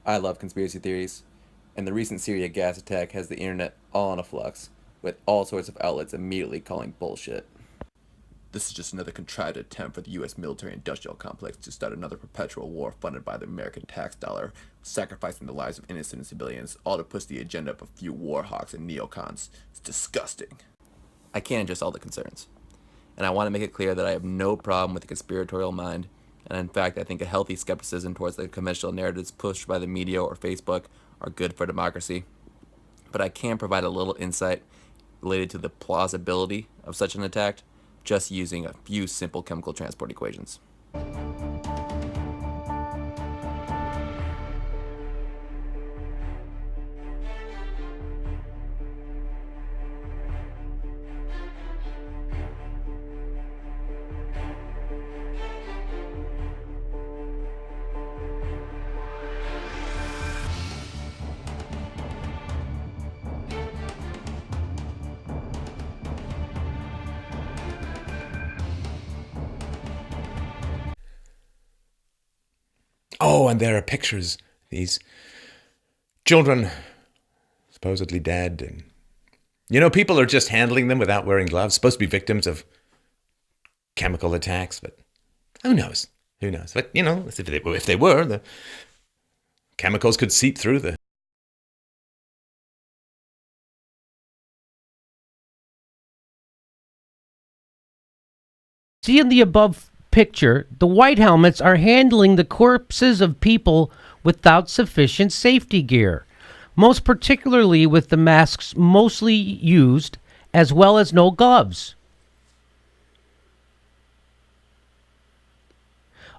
I love conspiracy theories, and the recent Syria gas attack has the internet all in a flux, with all sorts of outlets immediately calling bullshit. This is just another contrived attempt for the US military industrial complex to start another perpetual war funded by the American tax dollar, sacrificing the lives of innocent civilians, all to push the agenda of a few war hawks and neocons. It's disgusting. I can't address all the concerns, and I want to make it clear that I have no problem with the conspiratorial mind, and in fact, I think a healthy skepticism towards the conventional narratives pushed by the media or Facebook are good for democracy. But I can provide a little insight related to the plausibility of such an attack just using a few simple chemical transport equations. Oh, and there are pictures. These children supposedly dead. And, people are just handling them without wearing gloves. Supposed to be victims of chemical attacks, but who knows? Who knows? But, if they were, the chemicals could seep through the... See in the above picture, the white helmets are handling the corpses of people without sufficient safety gear, most particularly with the masks mostly used, as well as no gloves.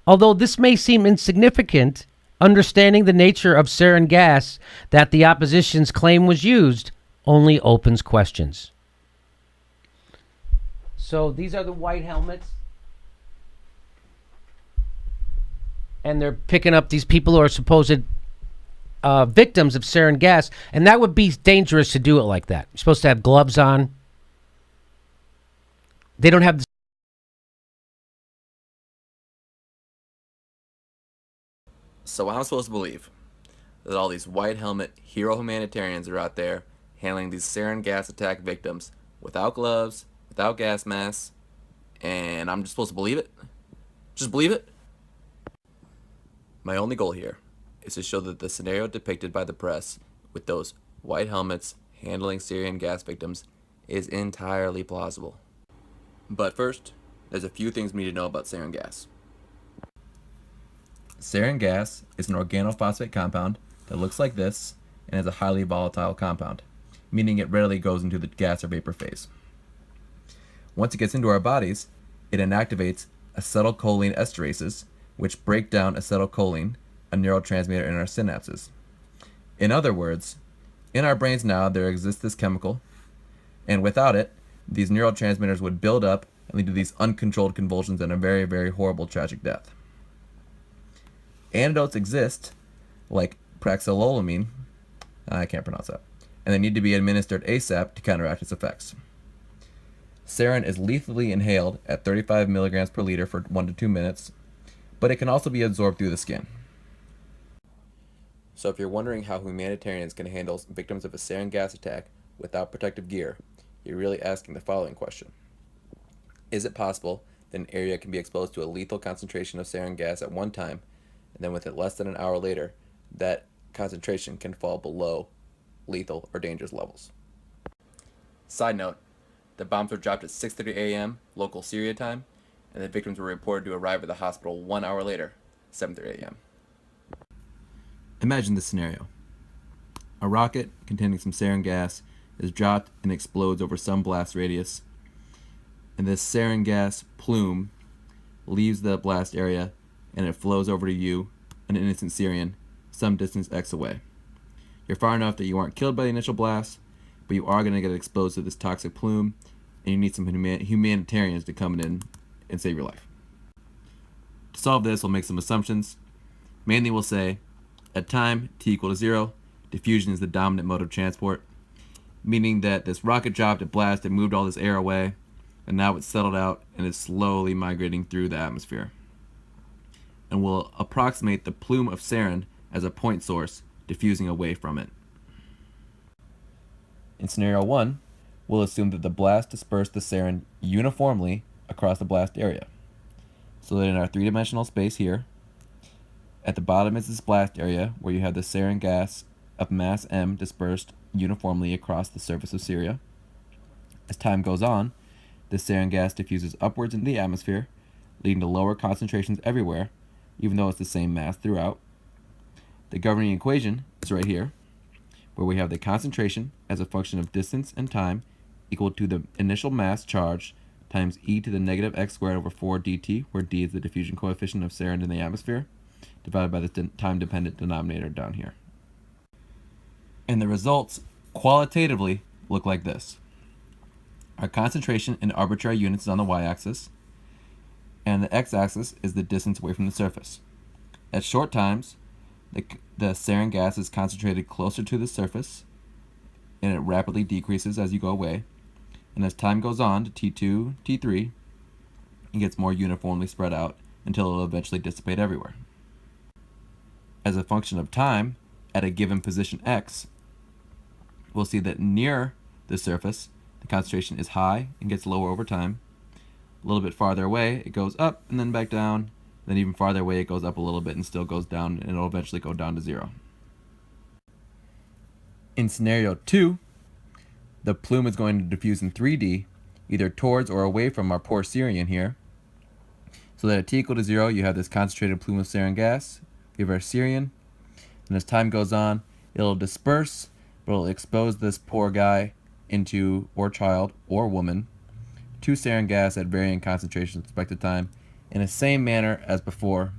Although this may seem insignificant, understanding the nature of sarin gas that the opposition's claim was used only opens questions. So these are the white helmets. And they're picking up these people who are supposed victims of sarin gas. And that would be dangerous to do it like that. You're supposed to have gloves on. They don't have the... So I'm supposed to believe that all these white helmet hero humanitarians are out there handling these sarin gas attack victims without gloves, without gas masks, and I'm just supposed to believe it? Just believe it? My only goal here is to show that the scenario depicted by the press with those white helmets handling Syrian gas victims is entirely plausible. But first, there's a few things we need to know about sarin gas. Sarin gas is an organophosphate compound that looks like this and is a highly volatile compound, meaning it rarely goes into the gas or vapor phase. Once it gets into our bodies, it inactivates acetylcholine esterases, which break down acetylcholine, a neurotransmitter in our synapses. In other words, in our brains now there exists this chemical, and without it, these neurotransmitters would build up and lead to these uncontrolled convulsions and a very, very horrible, tragic death. Antidotes exist, like praxinolamine, I can't pronounce that, and they need to be administered ASAP to counteract its effects. Sarin is lethally inhaled at 35 milligrams per liter for 1 to 2 minutes, but it can also be absorbed through the skin. So if you're wondering how humanitarians can handle victims of a sarin gas attack without protective gear, you're really asking the following question. Is it possible that an area can be exposed to a lethal concentration of sarin gas at one time, and then within less than an hour later, that concentration can fall below lethal or dangerous levels? Side note, the bombs were dropped at 6:30 a.m. local Syria time, and the victims were reported to arrive at the hospital 1 hour later, 7:30 a.m. Imagine this scenario. A rocket containing some sarin gas is dropped and explodes over some blast radius, and this sarin gas plume leaves the blast area and it flows over to you, an innocent Syrian, some distance X away. You're far enough that you aren't killed by the initial blast, but you are going to get exposed to this toxic plume, and you need some humanitarians to come in and save your life. To solve this, we'll make some assumptions. Mainly we'll say, at time t equal to 0, diffusion is the dominant mode of transport, meaning that this rocket dropped, it blasted, moved all this air away, and now it's settled out and is slowly migrating through the atmosphere. And we'll approximate the plume of sarin as a point source, diffusing away from it. In scenario 1, we'll assume that the blast dispersed the sarin uniformly across the blast area. So that in our three-dimensional space here, at the bottom is this blast area where you have the sarin gas of mass M dispersed uniformly across the surface of Syria. As time goes on, this sarin gas diffuses upwards into the atmosphere, leading to lower concentrations everywhere, even though it's the same mass throughout. The governing equation is right here, where we have the concentration as a function of distance and time equal to the initial mass charge times e to the negative x squared over 4 dt, where d is the diffusion coefficient of sarin in the atmosphere, divided by the time-dependent denominator down here. And the results qualitatively look like this. Our concentration in arbitrary units is on the y-axis, and the x-axis is the distance away from the surface. At short times, the sarin gas is concentrated closer to the surface, and it rapidly decreases as you go away. And as time goes on to T2, T3, it gets more uniformly spread out until it will eventually dissipate everywhere. As a function of time, at a given position x, we'll see that near the surface, the concentration is high and gets lower over time. A little bit farther away, it goes up and then back down. Then even farther away, it goes up a little bit and still goes down, and it'll eventually go down to 0. In scenario 2, the plume is going to diffuse in 3D, either towards or away from our poor Syrian here. So that at t equal to 0, you have this concentrated plume of sarin gas. We have our Syrian, and as time goes on, it'll disperse, but it'll expose this poor guy into, or child, or woman, to sarin gas at varying concentrations with respect to time, in the same manner as before,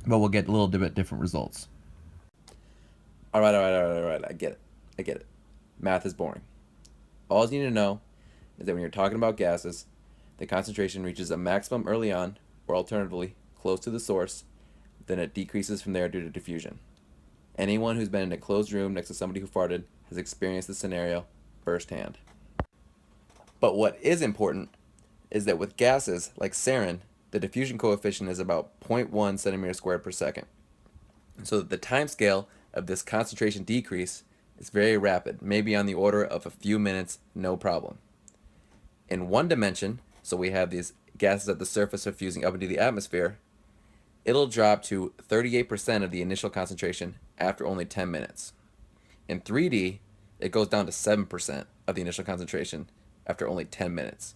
but we'll get a little bit different results. Alright, I get it. Math is boring. All you need to know is that when you're talking about gases, the concentration reaches a maximum early on, or alternatively, close to the source, then it decreases from there due to diffusion. Anyone who's been in a closed room next to somebody who farted has experienced this scenario firsthand. But what is important is that with gases like sarin, the diffusion coefficient is about 0.1 centimeter squared per second. So that the time scale of this concentration decrease is very rapid, maybe on the order of a few minutes, no problem. In one dimension, so we have these gases at the surface are fusing up into the atmosphere, it'll drop to 38% of the initial concentration after only 10 minutes. In 3D, it goes down to 7% of the initial concentration after only 10 minutes,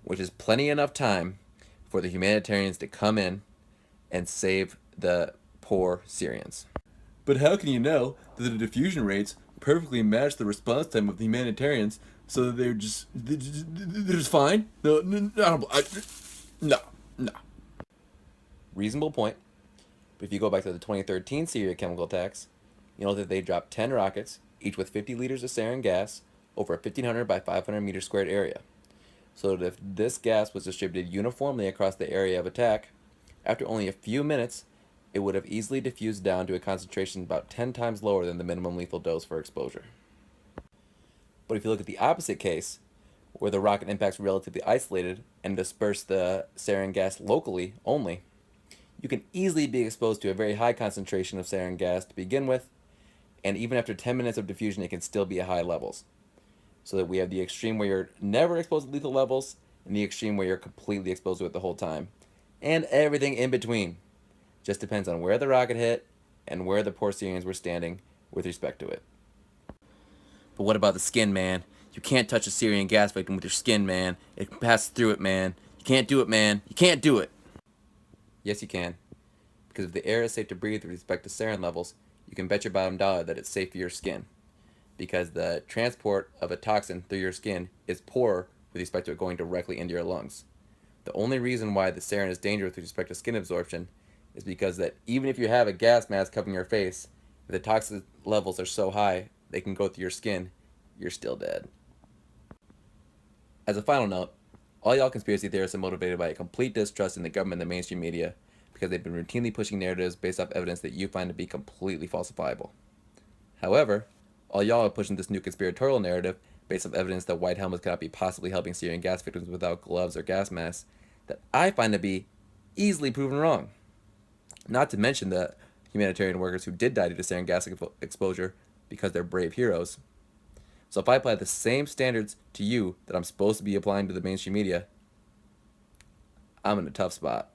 which is plenty enough time for the humanitarians to come in and save the poor Syrians. But how can you know that the diffusion rates perfectly match the response time of the humanitarians so that they're just fine? No. Reasonable point. But if you go back to the 2013 Syria chemical attacks, you know that they dropped 10 rockets, each with 50 liters of sarin gas, over a 1,500 by 500 meter squared area. So that if this gas was distributed uniformly across the area of attack, after only a few minutes, it would have easily diffused down to a concentration about 10 times lower than the minimum lethal dose for exposure. But if you look at the opposite case, where the rocket impacts relatively isolated and disperse the sarin gas locally only, you can easily be exposed to a very high concentration of sarin gas to begin with, and even after 10 minutes of diffusion, it can still be at high levels. So that we have the extreme where you're never exposed to lethal levels, and the extreme where you're completely exposed to it the whole time. And everything in between. Just depends on where the rocket hit and where the poor Syrians were standing with respect to it. But what about the skin, man? You can't touch a Syrian gas victim with your skin, man. It passes through it, man. You can't do it, man. You can't do it. Yes, you can. Because if the air is safe to breathe with respect to sarin levels, you can bet your bottom dollar that it's safe for your skin. Because the transport of a toxin through your skin is poorer with respect to it going directly into your lungs. The only reason why the sarin is dangerous with respect to skin absorption is because that even if you have a gas mask covering your face, if the toxin levels are so high they can go through your skin, you're still dead. As a final note, all y'all conspiracy theorists are motivated by a complete distrust in the government and the mainstream media because they've been routinely pushing narratives based off evidence that you find to be completely falsifiable. However, all y'all are pushing this new conspiratorial narrative based off evidence that white helmets cannot be possibly helping Syrian gas victims without gloves or gas masks that I find to be easily proven wrong. Not to mention the humanitarian workers who did die due to sarin gas exposure because they're brave heroes. So if I apply the same standards to you that I'm supposed to be applying to the mainstream media, I'm in a tough spot.